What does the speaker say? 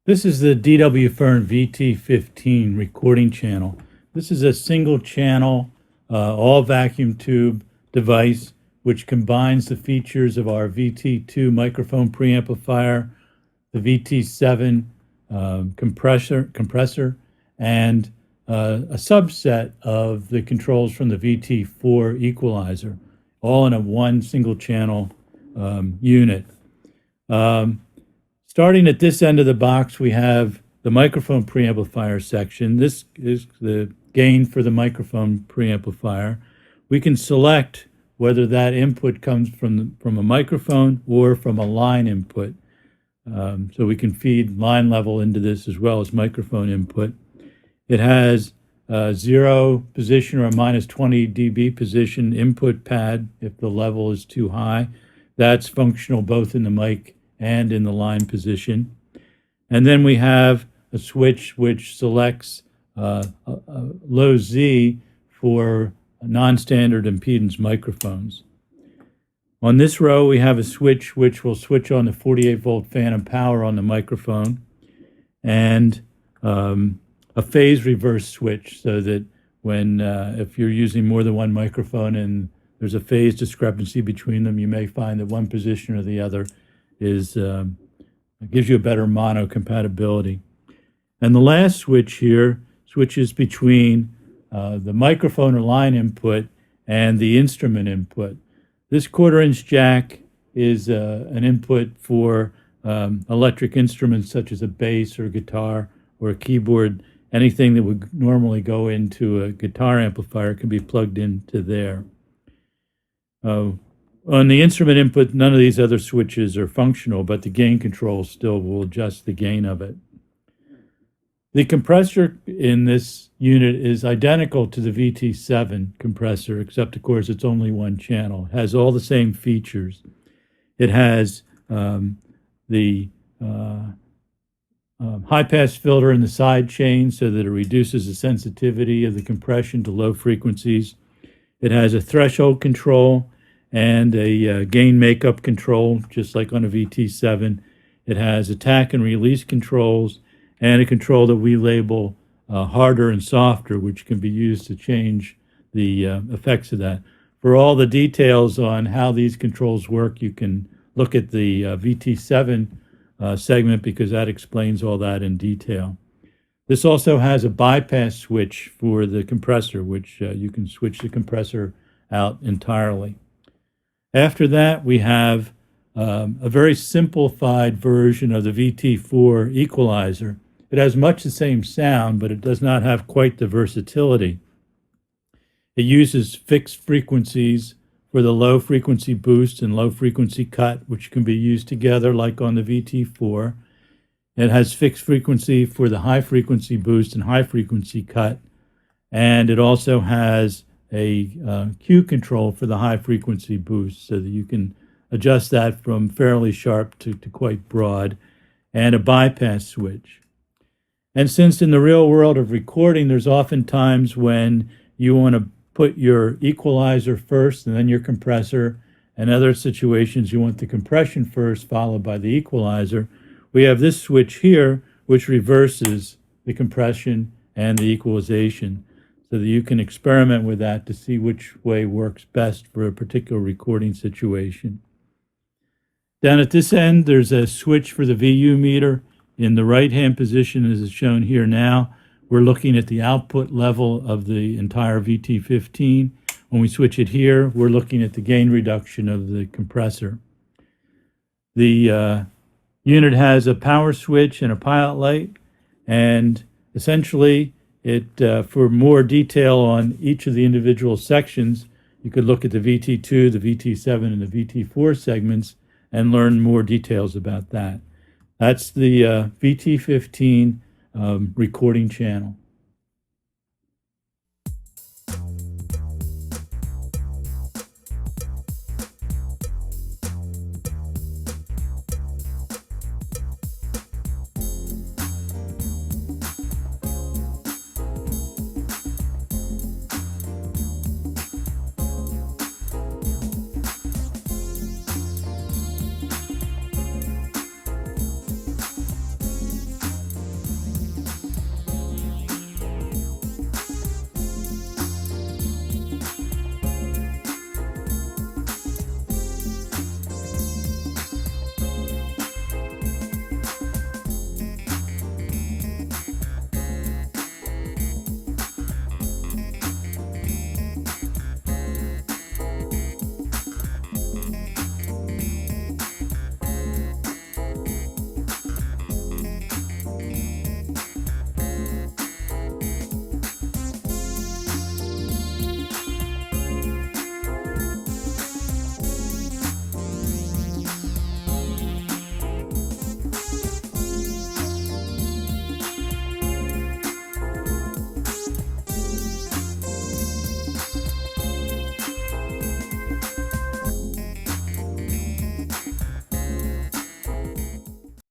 This is the Fearn VT-15 recording channel. This is a single channel, all vacuum tube device which combines the features of our VT2 microphone preamplifier, the VT7 compressor, and a subset of the controls from the VT4 equalizer, all in a one single channel unit. Starting at this end of the box, we have the microphone preamplifier section. This is the gain for the microphone preamplifier. We can select whether that input comes from a microphone or from a line input. So we can feed line level into this as well as microphone input. It has a 0 position or a minus 20 dB position input pad if the level is too high. That's functional both in the mic and in the line position. And then we have a switch which selects low Z for non-standard impedance microphones. On this row, we have a switch which will switch on the 48-volt phantom power on the microphone, and a phase reverse switch so that when if you're using more than one microphone and there's a phase discrepancy between them, you may find that one position or the other is gives you a better mono compatibility. And the last switch here switches between the microphone or line input and the instrument input. This 1/4-inch jack is an input for electric instruments such as a bass or a guitar or a keyboard. Anything that would normally go into a guitar amplifier can be plugged into there. On the instrument input, none of these other switches are functional, but the gain control still will adjust the gain of it. The compressor in this unit is identical to the VT7 compressor, except of course it's only one channel. It has all the same features. It has the high-pass filter in the side chain so that it reduces the sensitivity of the compression to low frequencies. It has a threshold control and a gain makeup control, just like on a VT7. It has attack and release controls and a control that we label harder and softer, which can be used to change the effects of that. For all the details on how these controls work, you can look at the VT7 segment because that explains all that in detail. This also has a bypass switch for the compressor, which you can switch the compressor out entirely. After that, we have a very simplified version of the VT4 equalizer. It has much the same sound, but it does not have quite the versatility. It uses fixed frequencies for the low frequency boost and low frequency cut, which can be used together like on the VT4. It has fixed frequency for the high frequency boost and high frequency cut. And it also has a Q control for the high frequency boost so that you can adjust that from fairly sharp to quite broad, and a bypass switch. And since in the real world of recording, there's often times when you want to put your equalizer first and then your compressor, and other situations you want the compression first followed by the equalizer, we have this switch here which reverses the compression and the equalization so that you can experiment with that to see which way works best for a particular recording situation. Down at this end, there's a switch for the VU meter. In the right-hand position, as is shown here now, we're looking at the output level of the entire VT-15. When we switch it here, we're looking at the gain reduction of the compressor. The unit has a power switch and a pilot light, and essentially for more detail on each of the individual sections, you could look at the VT2, the VT7, and the VT4 segments and learn more details about that. That's the VT-15 recording channel.